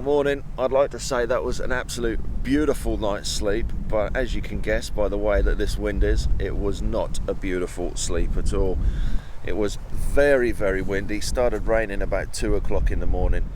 morning. I'd like to say that was an absolute beautiful night's sleep, but as you can guess by the way that this wind is, it was not a beautiful sleep at all. It was very, very windy. Started raining about 2 o'clock in the morning,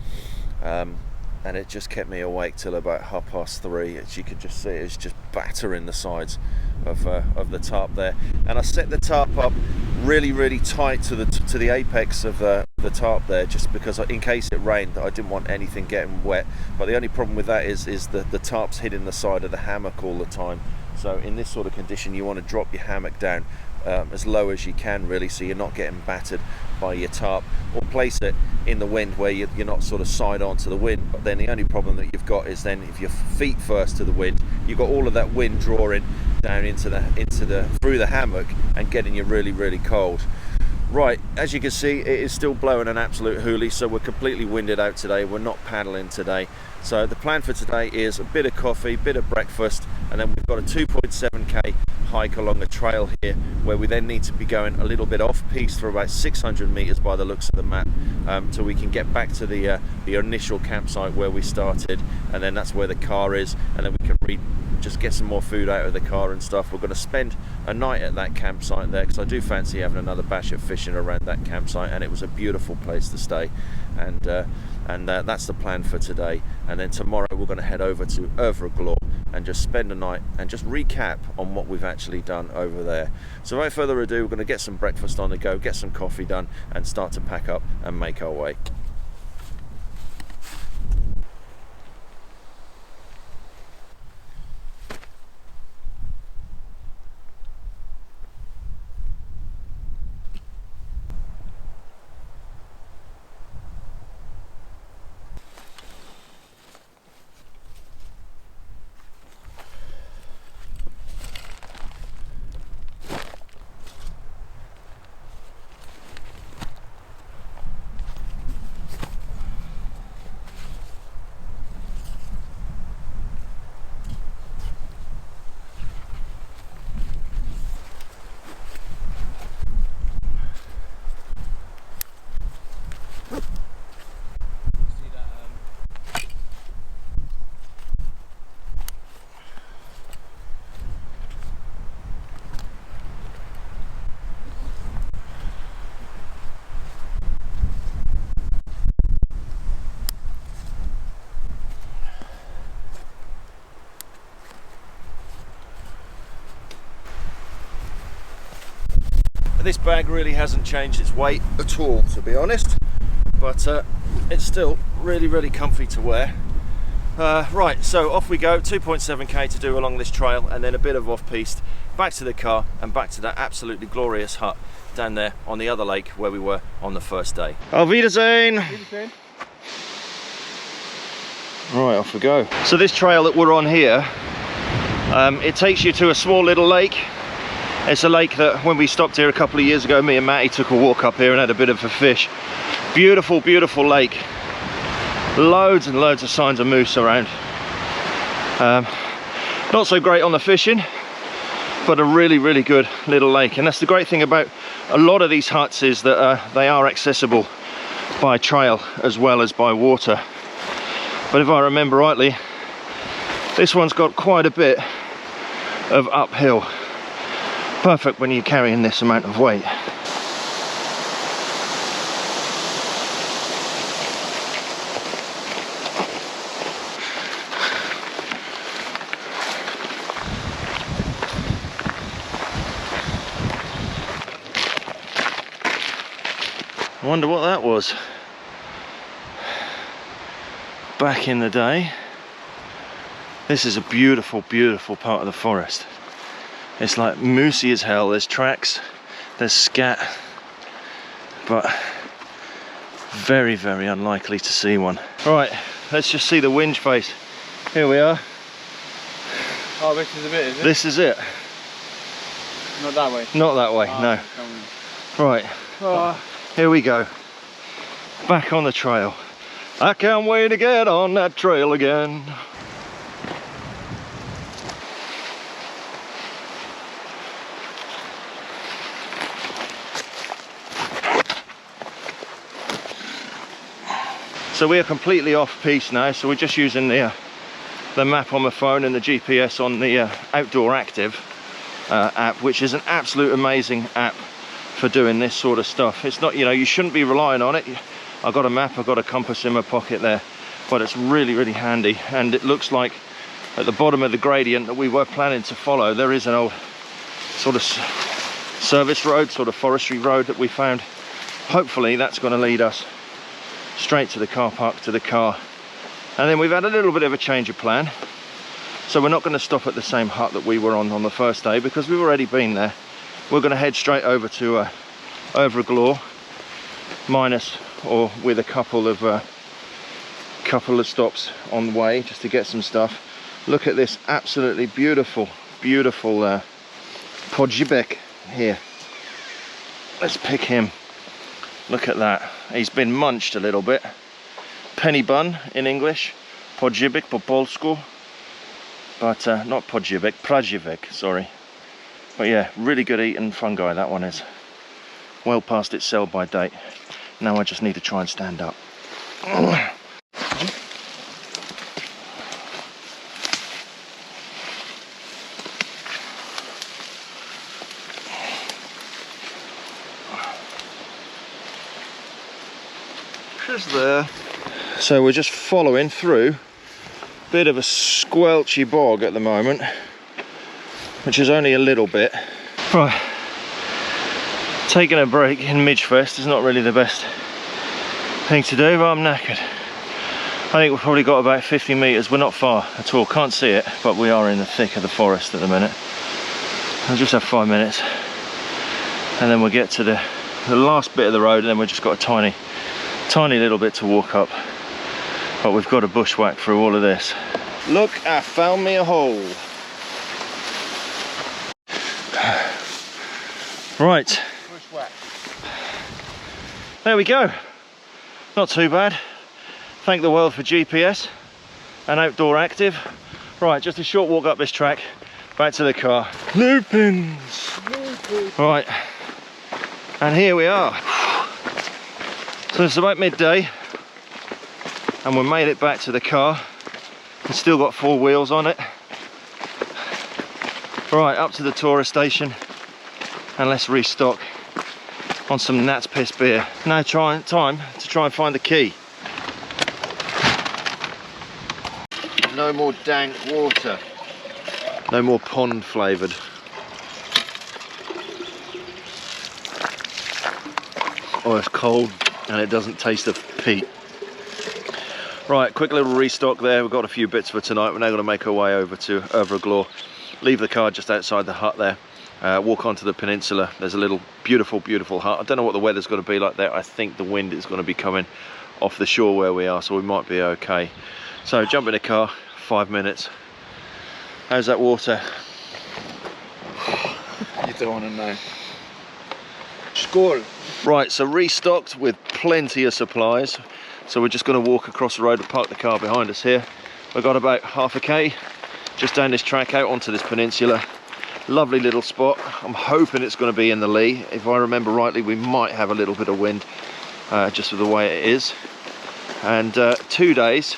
and it just kept me awake till about 3:30. As you could just see, it was just battering the sides of the tarp there. And I set the tarp up really tight to the apex of the tarp there, just because in case it rained, I didn't want anything getting wet. But the only problem with that is the tarp's hitting the side of the hammock all the time. So in this sort of condition, you want to drop your hammock down as low as you can, really, so you're not getting battered by your tarp, or place it in the wind where you're not sort of side on to the wind. But then the only problem that you've got is then if your feet first to the wind, you've got all of that wind drawing down through the hammock and getting you really cold. Right, as you can see, it is still blowing an absolute hoolie, so we're completely winded out today. We're not paddling today. So the plan for today is a bit of coffee, bit of breakfast, and then we've got a 2.7k hike along a trail here, where we then need to be going a little bit off piste for about 600 meters by the looks of the map, so we can get back to the initial campsite where we started, and then that's where the car is, and then we can just get some more food out of the car and stuff. We're going to spend a night at that campsite there, because I do fancy having another bash at fishing around that campsite, and it was a beautiful place to stay, and that's the plan for today. And then tomorrow we're going to head over to Overland and just spend a night and just recap on what we've actually done over there. So without further ado, we're going to get some breakfast on the go, get some coffee done, and start to pack up and make our way. This bag really hasn't changed its weight at all, to be honest, but it's still really comfy to wear. Right, so off we go, 2.7k to do along this trail, and then a bit of off-piste, back to the car and back to that absolutely glorious hut down there on the other lake where we were on the first day. Auf Wiedersehen! Right, off we go. So this trail that we're on here, it takes you to a small little lake. It's a lake that when we stopped here a couple of years ago, me and Matty took a walk up here and had a bit of a fish. Beautiful lake. Loads and loads of signs of moose around. Not so great on the fishing, but a really good little lake. And that's the great thing about a lot of these huts, is that they are accessible by trail as well as by water. But if I remember rightly, this one's got quite a bit of uphill. Perfect when you're carrying this amount of weight. I wonder what that was back in the day. This is a beautiful part of the forest. It's like moosey as hell. There's tracks, there's scat, but very unlikely to see one. Right, let's just see the winch face. Here we are. Oh, this is a bit, is it? This is it. Not that way? Not that way, no. Right, here we go. Back on the trail. I can't wait to get on that trail again. So we are completely off piste now, so we're just using the map on the phone and the GPS on the Outdoor Active app, which is an absolute amazing app for doing this sort of stuff. It's not, you know, you shouldn't be relying on it. I've got a map, I've got a compass in my pocket there, but it's really, really handy. And it looks like at the bottom of the gradient that we were planning to follow, there is an old sort of service road, sort of forestry road that we found. Hopefully that's going to lead us straight to the car park, to the car. And then we've had a little bit of a change of plan. So we're not going to stop at the same hut that we were on the first day, because we've already been there. We're going to head straight over to Stora Gla, minus or with a couple of stops on the way just to get some stuff. Look at this absolutely beautiful, beautiful podjebek here. Let's pick him. Look at that. He's been munched a little bit. Penny bun in English, podjebek po polsku, but not podjebek, prajebek, sorry. But yeah, really good eating fungi, that one is. Well past its sell by date. Now I just need to try and stand up. Just there. So we're just following through a bit of a squelchy bog at the moment, which is only a little bit. Right, taking a break in Midgefest is not really the best thing to do, but I'm knackered. I think we've probably got about 50 metres. We're not far at all, can't see it, but we are in the thick of the forest at the minute. I'll just have 5 minutes and then we'll get to the last bit of the road, and then we've just got a tiny little bit to walk up. But we've got to bushwhack through all of this. Look, I found me a hole. Right. Bushwhack. There we go. Not too bad. Thank the world for GPS and Outdoor Active. Right, just a short walk up this track, back to the car. Lupins! Right, and here we are. So it's about midday, and we made it back to the car. It's still got 4 wheels on it. Right, up to the tourist station, and let's restock on some Nat's Piss beer. Now time to try and find the key. No more dank water. No more pond flavoured. Oh, it's cold and it doesn't taste of peat. Right, quick little restock there. We've got a few bits for tonight. We're now going to make our way over to Overland. Leave the car just outside the hut there. Walk onto the peninsula. There's a little beautiful hut. I don't know what the weather's going to be like there. I think the wind is going to be coming off the shore where we are, so we might be okay. So jump in the car, 5 minutes. How's that water? You don't want to know. Skål. Right, so restocked with plenty of supplies. So we're just going to walk across the road and park the car behind us here. We've got about half a K just down this track out onto this peninsula. Lovely little spot. I'm hoping it's going to be in the lee. If I remember rightly, we might have a little bit of wind just with the way it is. And 2 days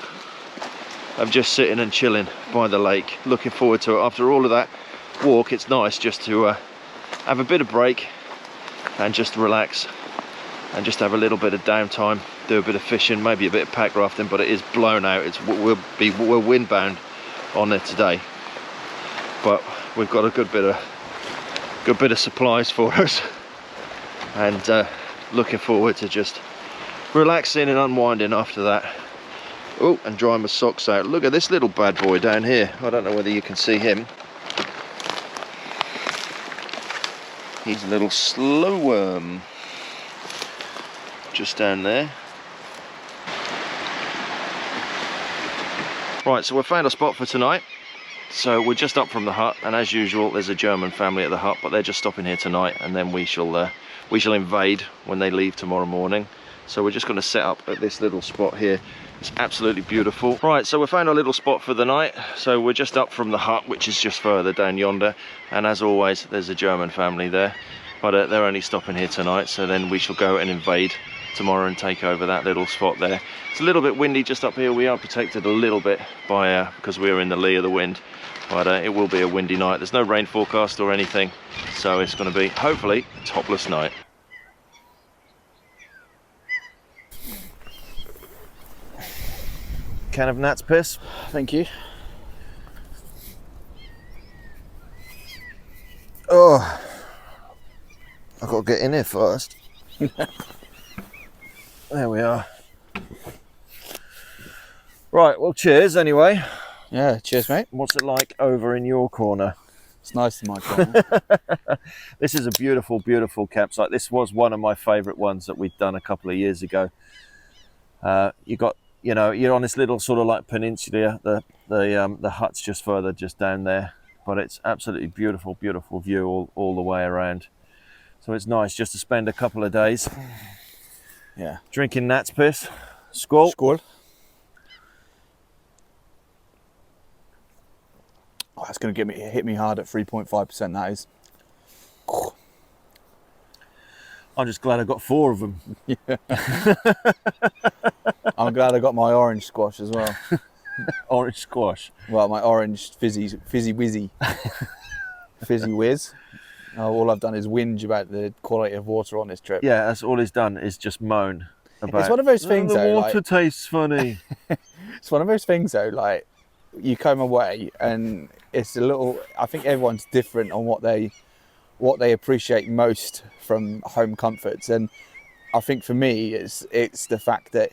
of just sitting and chilling by the lake. Looking forward to it. After all of that walk, it's nice just to have a bit of break and just relax and just have a little bit of downtime, do a bit of fishing, maybe a bit of pack rafting, but it is blown out. We're windbound on it today, but we've got a good bit of supplies for us, and looking forward to just relaxing and unwinding after that. Oh, and drying my socks out. Look at this little bad boy down here. I don't know whether you can see him. He's a little slow worm just down there. Right, so we've found a spot for tonight. So we're just up from the hut, and as usual there's a German family at the hut, but they're just stopping here tonight, and then we shall invade when they leave tomorrow morning. So we're just going to set up at this little spot here. It's absolutely beautiful. Right, so we found a little spot for the night. So we're just up from the hut, which is just further down yonder, and as always there's a German family there, but they're only stopping here tonight, so then we shall go and invade tomorrow and take over that little spot there. It's a little bit windy just up here. We are protected a little bit by because we're in the lee of the wind, but it will be a windy night. There's no rain forecast or anything, so it's going to be hopefully a topless night. Can of gnat's piss. Thank you. Oh, I've got to get in here first. There we are. Right, well, cheers anyway. Yeah, cheers, mate. What's it like over in your corner? It's nice in my corner. This is a beautiful, beautiful campsite. This was one of my favourite ones that we'd done a couple of years ago. You got, you know, you're on this little sort of like peninsula. The hut's just further, just down there. But it's absolutely beautiful, beautiful view all the way around. So it's nice just to spend a couple of days. Yeah. Drinking gnat's piss. Skål. Skål. Oh, that's going to hit me hard at 3.5%. That is. I'm just glad I got 4 of them. Yeah. I'm glad I got my orange squash as well. Orange squash. Well, my orange fizzy whizzy. Fizzy whiz. All I've done is whinge about the quality of water on this trip. Yeah, that's all he's done is just moan about. It's one of those things. The though, water like, tastes funny. It's one of those things though. Like you come away and it's a little. I think everyone's different on what they appreciate most from home comforts, and I think for me, it's the fact that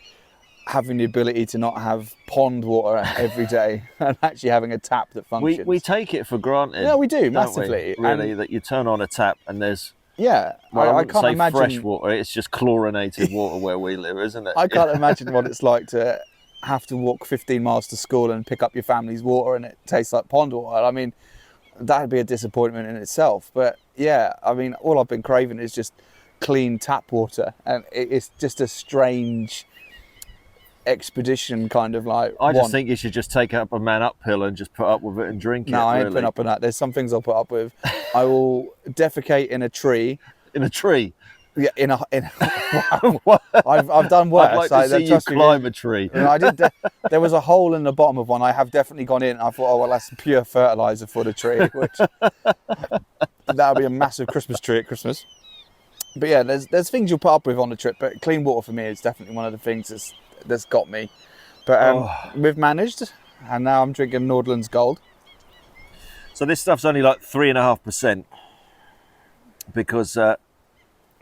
having the ability to not have pond water every day and actually having a tap that functions. We take it for granted. Yeah, we do, don't massively. we? Really, that you turn on a tap and there's. Yeah, Well, I can't say imagine fresh water. It's just chlorinated water where we live, isn't it? I can't imagine what it's like to have to walk 15 miles to school and pick up your family's water and it tastes like pond water. I mean, that'd be a disappointment in itself. But yeah, I mean, all I've been craving is just clean tap water, and it's just a strange expedition kind of like. I just think you should just take up a man uphill and just put up with it and drink it. No, I ain't really. putting up with that. There's some things I'll put up with. I will defecate in a tree. In a tree. Yeah, wow. I've done worse. I'd like to see you climb a tree. I did. There was a hole in the bottom of one. I have definitely gone in. I thought, oh well, that's pure fertilizer for the tree. Which that'll be a massive Christmas tree at Christmas. But yeah, there's things you'll put up with on the trip. But clean water for me is definitely one of the things that's got me. But we've managed, and now I'm drinking Nordland's Gold. So this stuff's only like 3.5%, because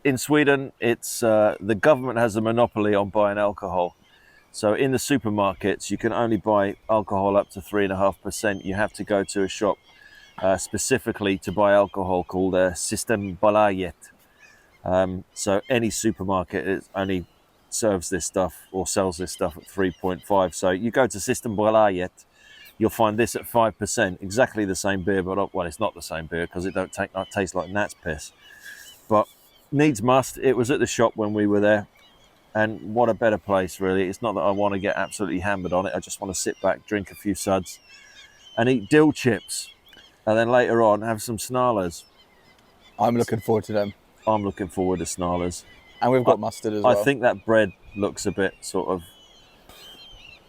in Sweden it's the government has a monopoly on buying alcohol. So in the supermarkets you can only buy alcohol up to 3.5%. You have to go to a shop specifically to buy alcohol called Systembolaget. So any supermarket only serves this stuff or sells this stuff at 3.5. So you go to Systembolaget, you'll find this at 5%, exactly the same beer, but well, it's not the same beer because it don't taste like gnat's piss. But needs must, it was at the shop when we were there, and what a better place really. It's not that I want to get absolutely hammered on it, I just want to sit back, drink a few suds and eat dill chips, and then later on have some snarlers. I'm looking forward to them. I'm looking forward to snarlers. And we've got mustard as well. I think that bread looks a bit sort of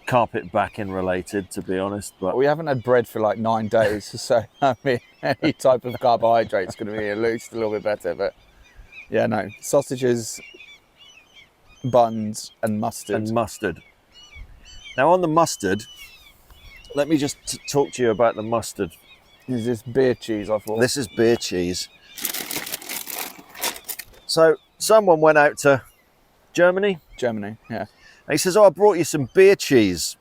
carpet-backing related, to be honest. But we haven't had bread for like 9 days, so I mean, any type of carbohydrate is going to be at least a little bit better. But yeah, no, sausages, buns, and mustard. Now on the mustard, let me just talk to you about the mustard. Is this beer cheese? I thought this is beer cheese. So someone went out to Germany, yeah. and he says, "Oh, I brought you some beer cheese."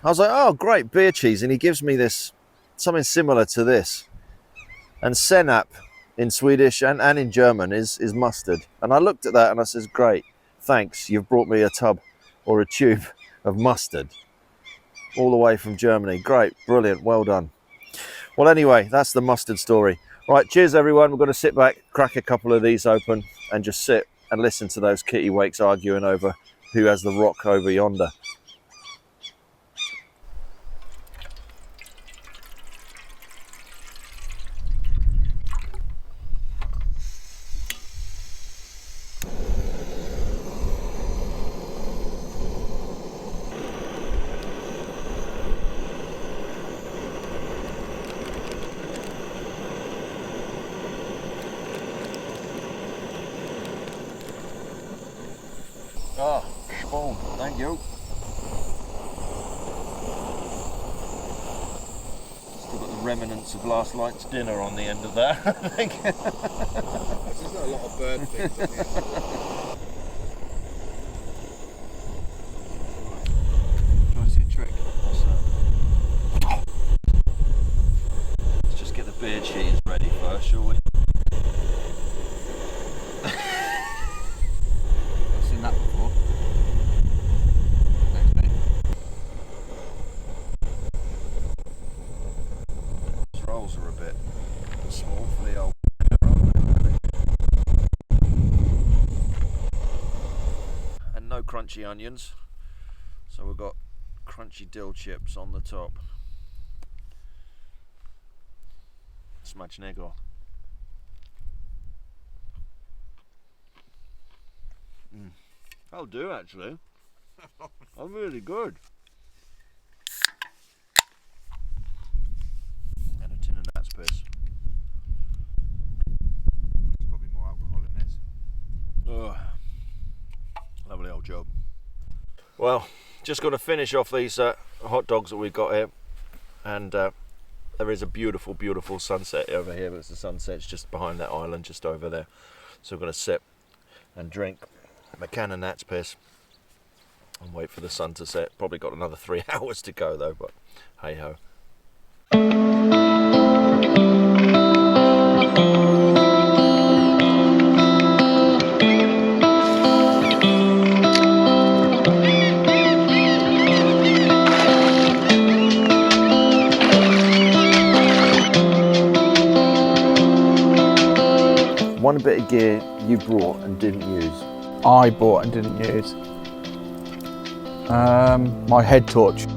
I was like, "Oh, great, beer cheese," and he gives me this, something similar to this. And senap in Swedish and in German is mustard. And I looked at that and I says, "Great, thanks. You've brought me a tub or a tube of mustard all the way from Germany. Great, brilliant, well done." Well, anyway, that's the mustard story. Right, cheers everyone. We're going to sit back, crack a couple of these open and just sit and listen to those kittiwakes arguing over who has the rock over yonder. we go. Still got the remnants of last night's dinner on the end of that, I think. There's not a lot of bird things at the end of it. Try and see a trick. Let's just get the beer cheese ready first, shall we? I've seen that before. Thanks, mate. These rolls are a bit small for the old. And no crunchy onions, so we've got crunchy dill chips on the top. Smacznego. That'll do, actually. I'm really good. And a tin of Nat's piss. There's probably more alcohol in this. Oh, lovely old job. Well, just going to finish off these hot dogs that we've got here, and there is a beautiful, beautiful sunset over here. But the sunset's just behind that island, just over there. So we're going to sit and drink a can of Nat's piss and wait for the sun to set. Probably got another 3 hours to go though, but hey ho. One bit of gear you brought and didn't use. I bought and didn't use my head torch.